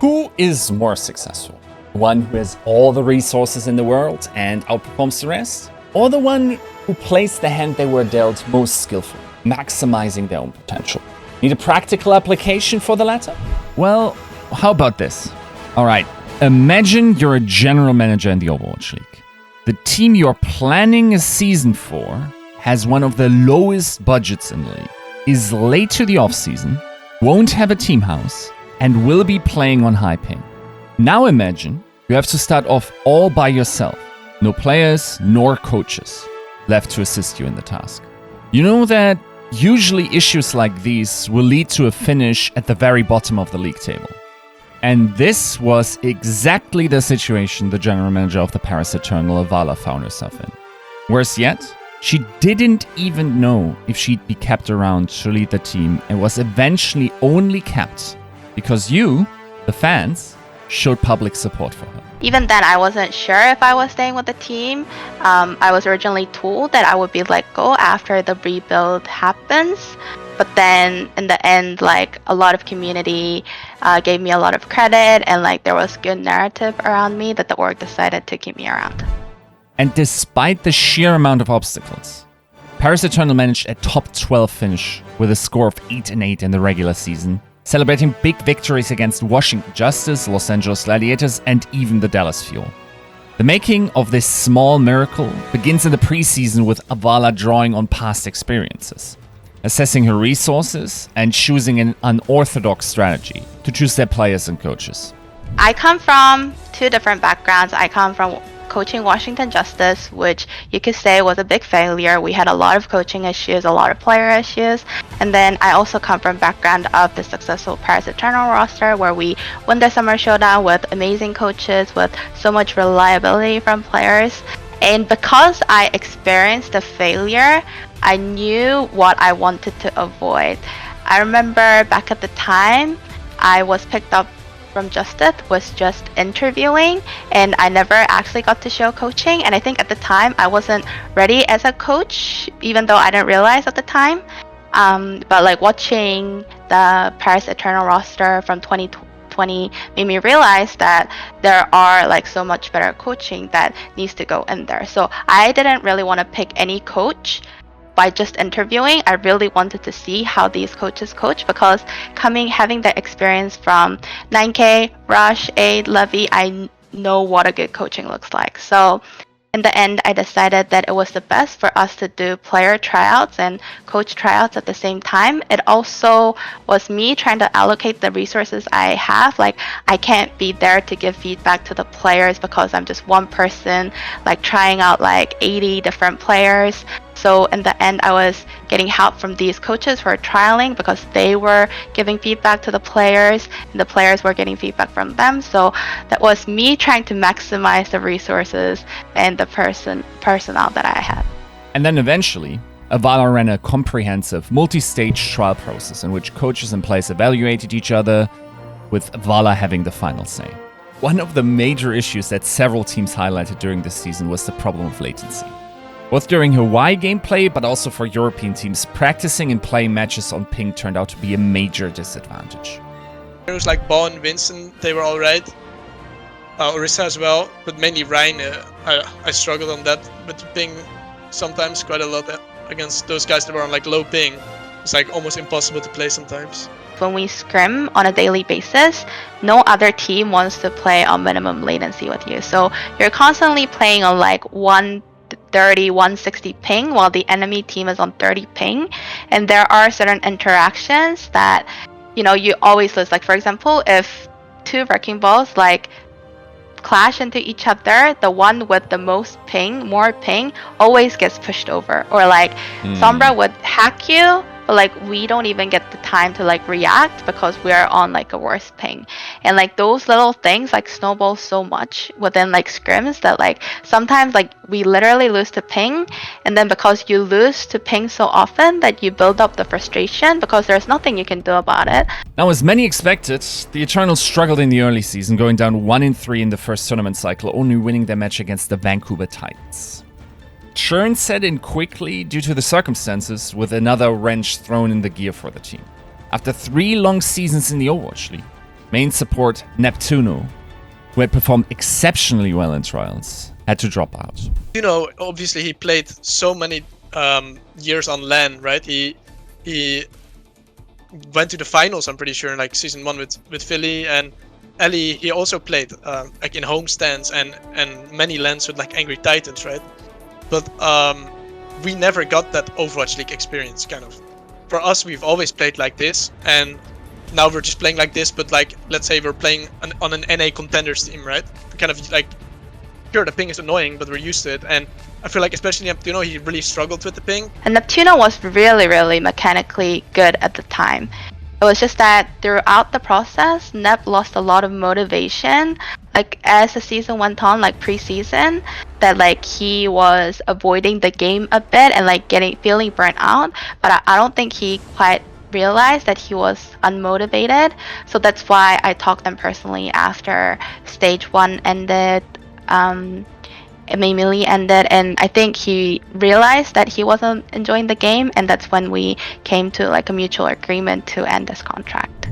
Who is more successful? The one who has all the resources in the world and outperforms the rest? Or the one who plays the hand they were dealt most skillfully, maximizing their own potential? Need a practical application for the latter? Well, how about this? Alright, imagine you're a general manager in the Overwatch League. The team you're planning a season for has one of the lowest budgets in the league, is late to the off-season, won't have a team house, and will be playing on high ping. Now imagine you have to start off all by yourself. No players nor coaches left to assist you in the task. You know that usually issues like these will lead to a finish at the very bottom of the league table. And this was exactly the situation the general manager of the Paris Eternal, Avalla, found herself in. Worse yet, she didn't even know if she'd be kept around to lead the team and was eventually only kept because you, the fans, showed public support for her. Even then, I wasn't sure if I was staying with the team. I was originally told that I would be let go after the rebuild happens. But then in the end, like a lot of community gave me a lot of credit, and like there was good narrative around me that the org decided to keep me around. And despite the sheer amount of obstacles, Paris Eternal managed a top 12 finish with a score of 8-8 in the regular season, celebrating big victories against Washington Justice, Los Angeles Gladiators, and even the Dallas Fuel. The making of this small miracle begins in the preseason with Avalla drawing on past experiences, assessing her resources, and choosing an unorthodox strategy to choose their players and coaches. I come from two different backgrounds. I come from coaching Washington Justice, which you could say was a big failure. We had a lot of coaching issues, a lot of player issues. And then I also come from background of the successful Paris Eternal roster, where we won the Summer Showdown with amazing coaches, with so much reliability from players. And because I experienced the failure, I knew what I wanted to avoid. I remember back at the time, I was picked up from Justice, was just interviewing, and I never actually got to show coaching. And I think at the time I wasn't ready as a coach, even though I didn't realize at the time. But like watching the Paris Eternal roster from 2020 made me realize that there are like so much better coaching that needs to go in there. So I didn't really want to pick any coach by just interviewing. I really wanted to see how these coaches coach, because having the experience from 9K, Rush, 8, Levy, I know what a good coaching looks like. So in the end, I decided that it was the best for us to do player tryouts and coach tryouts at the same time. It also was me trying to allocate the resources I have. Like, I can't be there to give feedback to the players because I'm just one person, like trying out like 80 different players. So in the end, I was getting help from these coaches who were trialing because they were giving feedback to the players, and the players were getting feedback from them. So that was me trying to maximize the resources and the personnel that I had. And then eventually, Avalla ran a comprehensive multi-stage trial process in which coaches and players evaluated each other, with Avalla having the final say. One of the major issues that several teams highlighted during this season was the problem of latency. Both during Hawaii gameplay, but also for European teams, practicing and playing matches on ping turned out to be a major disadvantage. It was like Bon, Vincent, they were alright. Orisa as well, but mainly Ryan. I struggled on that with ping sometimes quite a lot against those guys that were on like low ping. It's like almost impossible to play sometimes. When we scrim on a daily basis, no other team wants to play on minimum latency with you. So you're constantly playing on like 130, 160 ping while the enemy team is on 30 ping. And there are certain interactions that, you know, you always lose. Like, for example, if two wrecking balls like clash into each other, the one with the most ping, more ping, always gets pushed over. Or like Sombra would hack you, but like we don't even get the time to like react because we're on like a worse ping. And like those little things like snowball so much within like scrims that like sometimes like we literally lose to ping, and then because you lose to ping so often that you build up the frustration because there's nothing you can do about it. Now, as many expected, the Eternals struggled in the early season, going down 1-3 in the first tournament cycle, only winning their match against the Vancouver Titans. Churn set in quickly due to the circumstances, with another wrench thrown in the gear for the team. After 3 long seasons in the Overwatch League, main support Neptuno, who had performed exceptionally well in trials, had to drop out. You know, obviously he played so many years on LAN, right? He went to the finals, I'm pretty sure, in like season 1 with Philly, and Ellie, he also played like in homestands and many LANs with like Angry Titans, right? But we never got that Overwatch League experience, kind of. For us, we've always played like this, and now we're just playing like this, but like, let's say we're playing on an NA contenders team, right? Kind of like, sure, the ping is annoying, but we're used to it, and I feel like especially Neptuno, he really struggled with the ping. And Neptuno was really, really mechanically good at the time. It was just that throughout the process, Nep lost a lot of motivation. Like as the season went on, like pre-season, that like he was avoiding the game a bit and like feeling burnt out. But I don't think he quite realized that he was unmotivated. So that's why I talked to him personally after stage 1 ended. Melee ended, and I think he realized that he wasn't enjoying the game, and that's when we came to like a mutual agreement to end this contract.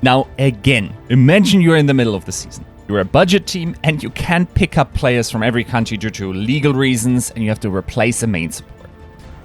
Now again, imagine you're in the middle of the season. You're a budget team and you can't pick up players from every country due to legal reasons, and you have to replace a main support.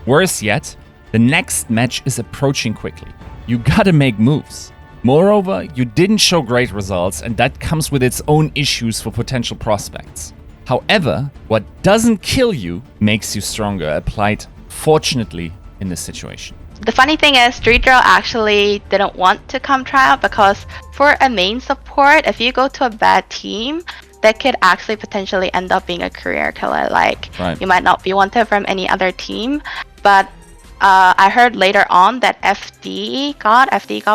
Worse yet, the next match is approaching quickly. You gotta make moves. Moreover, you didn't show great results, and that comes with its own issues for potential prospects. However, what doesn't kill you makes you stronger, applied fortunately in this situation. The funny thing is, Dridro actually didn't want to come try out because for a main support, if you go to a bad team, that could actually potentially end up being a career killer. Like, You might not be wanted from any other team, but I heard later on that FD God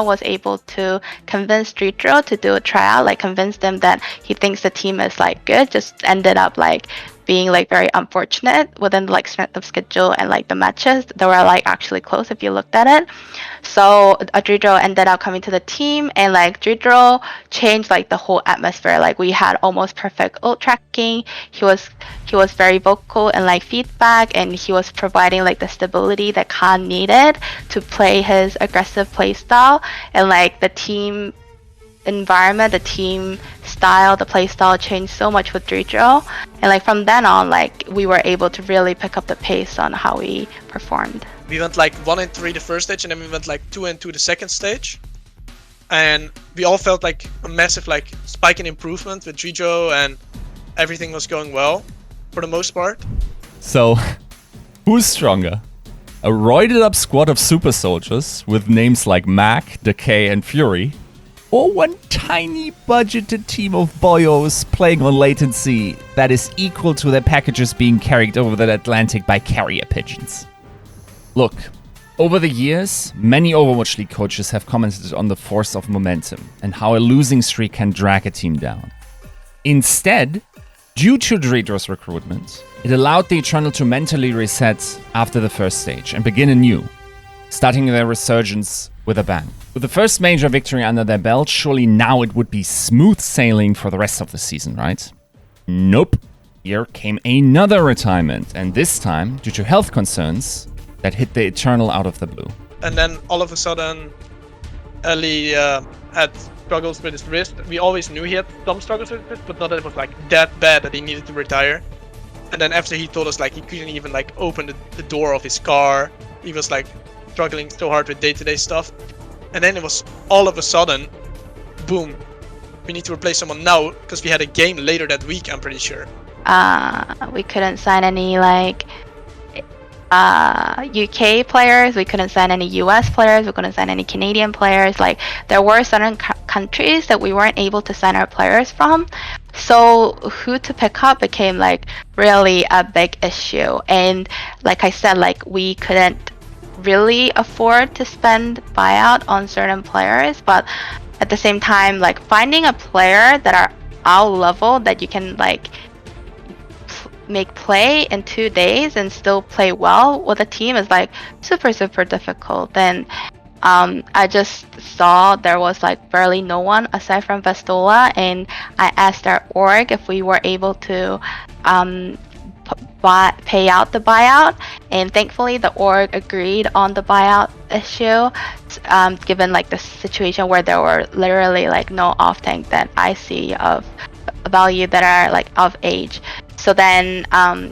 was able to convince Dridro to do a tryout, like convince them that he thinks the team is like good, just ended up like being like very unfortunate within like strength of schedule and like the matches. They were like actually close if you looked at it. So Dridro ended up coming to the team, and like Dridro changed like the whole atmosphere. Like we had almost perfect ult tracking. He was very vocal and like feedback, and he was providing like the stability that Kaan needed to play his aggressive play style, and like the team environment, the team style, the play style changed so much with Dridro, and like from then on, like we were able to really pick up the pace on how we performed. We went like 1-3 the first stage, and then we went like 2-2 the second stage, and we all felt like a massive like spike in improvement with Dridro, and everything was going well for the most part. So, who's stronger? A roided up squad of super soldiers with names like Mac, Decay, and Fury, or one tiny budgeted team of boyos playing on latency that is equal to their packages being carried over the Atlantic by carrier pigeons? Look, over the years, many Overwatch League coaches have commented on the force of momentum and how a losing streak can drag a team down. Instead, due to Dridro's recruitment, it allowed the Eternal to mentally reset after the first stage and begin anew, starting their resurgence with a bang. With the first major victory under their belt, surely now it would be smooth sailing for the rest of the season, right? Nope. Here came another retirement, and this time due to health concerns that hit the Eternal out of the blue. And then all of a sudden, Ellie had struggles with his wrist. We always knew he had some struggles with his wrist, but not that it was like that bad that he needed to retire. And then after he told us like he couldn't even like open the door of his car, he was like struggling so hard with day-to-day stuff. And then it was all of a sudden, boom, we need to replace someone now because we had a game later that week, I'm pretty sure. We couldn't sign any like UK players, we couldn't sign any US players, we couldn't sign any Canadian players. Like there were certain countries that we weren't able to sign our players from. So who to pick up became like really a big issue. And like I said, like we couldn't really afford to spend buyout on certain players, but at the same time, like finding a player that are our level that you can like make play in 2 days and still play well with a team is like super difficult. And I just saw there was like barely no one aside from Vestola, and I asked our org if we were able to pay out the buyout, and thankfully the org agreed on the buyout issue, given like the situation where there were literally like no off tank that I see of value that are like of age. So then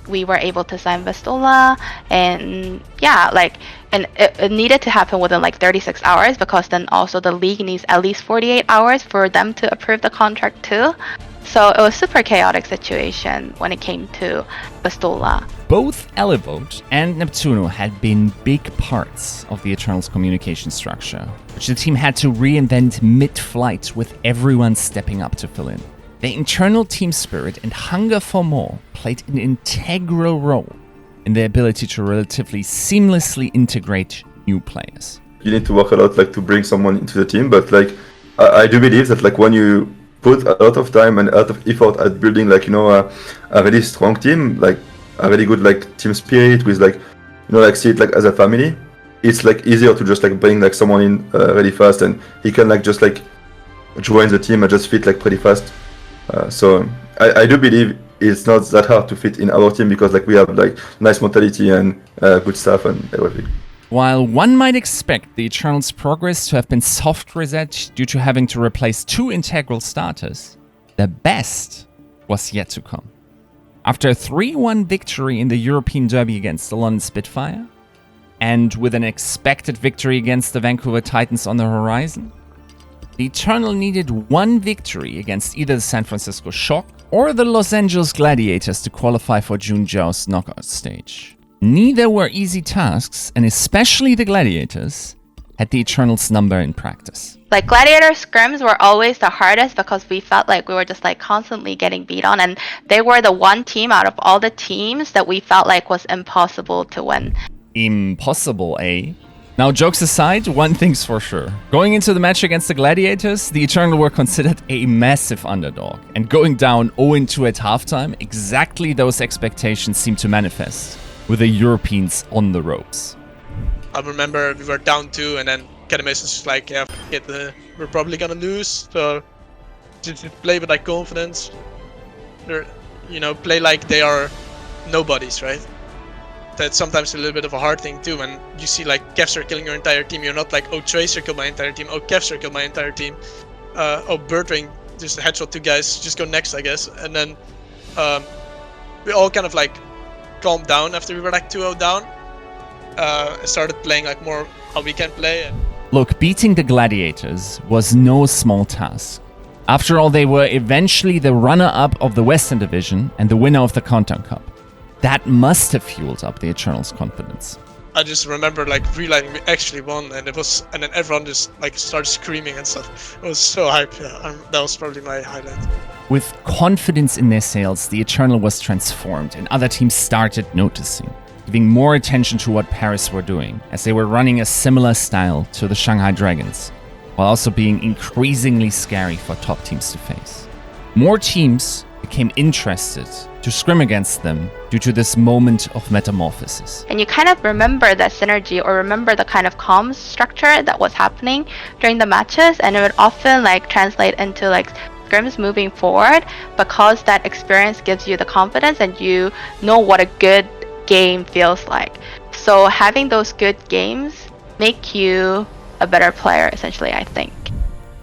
we were able to sign Vistola, and yeah, like, and it needed to happen within like 36 hours, because then also the league needs at least 48 hours for them to approve the contract too. So it was super chaotic situation when it came to Vistola. Both Elevote and Neptuno had been big parts of the Eternals communication structure, which the team had to reinvent mid-flight with everyone stepping up to fill in. The internal team spirit and hunger for more played an integral role in their ability to relatively seamlessly integrate new players. You need to work a lot like to bring someone into the team, but like I do believe that like when you put a lot of time and a lot of effort at building like a really strong team, like a really good like team spirit with like like see it like as a family, it's like easier to just like bring like someone in really fast, and he can like just like join the team and just fit like pretty fast. So I do believe it's not that hard to fit in our team, because like we have like nice mentality and good stuff and everything. While one might expect the Eternals' progress to have been soft reset due to having to replace 2 integral starters, the best was yet to come. After a 3-1 victory in the European Derby against the London Spitfire, and with an expected victory against the Vancouver Titans on the horizon, the Eternal needed 1 victory against either the San Francisco Shock or the Los Angeles Gladiators to qualify for Junjiao's knockout stage. Neither were easy tasks, and especially the Gladiators had the Eternals' number in practice. Like, Gladiator scrims were always the hardest, because we felt like we were just like constantly getting beat on, and they were the one team out of all the teams that we felt like was impossible to win. Impossible, eh? Now, jokes aside, one thing's for sure. Going into the match against the Gladiators, the Eternal were considered a massive underdog, and going down 0-2 at halftime, exactly those expectations seemed to manifest, with the Europeans on the ropes. I remember we were down 2, and then Academys was like, yeah, we're probably gonna lose, so just play with like confidence. Play like they are nobodies, right? That's sometimes a little bit of a hard thing too, when you see like Kevster killing your entire team. You're not like, oh, Tracer killed my entire team, oh, Kevster killed my entire team, oh, Birdwing just headshot 2 guys, just go next, I guess. And then we all kind of like calmed down after we were like 2-0 down, and started playing like more how we can play. Look, beating the Gladiators was no small task. After all, they were eventually the runner-up of the Western Division and the winner of the Countdown Cup. That must have fueled up the Eternals' confidence. I just remember like realizing we actually won, and then everyone just like started screaming and stuff. It was so hype. Yeah, that was probably my highlight. With confidence in their sails, the Eternal was transformed, and other teams started noticing, giving more attention to what Paris were doing, as they were running a similar style to the Shanghai Dragons, while also being increasingly scary for top teams to face. More teams became interested to scrim against them due to this moment of metamorphosis. And you kind of remember that synergy, or remember the kind of comms structure that was happening during the matches, and it would often like translate into like scrims moving forward, because that experience gives you the confidence and you know what a good game feels like. So having those good games make you a better player, essentially, I think.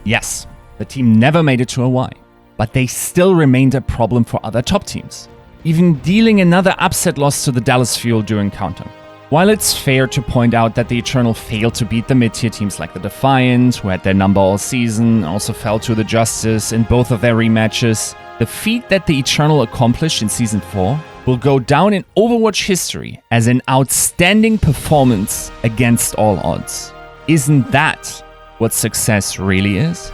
Yes, the team never made it to a Y, but they still remained a problem for other top teams, even dealing another upset loss to the Dallas Fuel during Countdown. While it's fair to point out that the Eternal failed to beat the mid-tier teams like the Defiant, who had their number all season, also fell to the Justice in both of their rematches, the feat that the Eternal accomplished in Season 4 will go down in Overwatch history as an outstanding performance against all odds. Isn't that what success really is?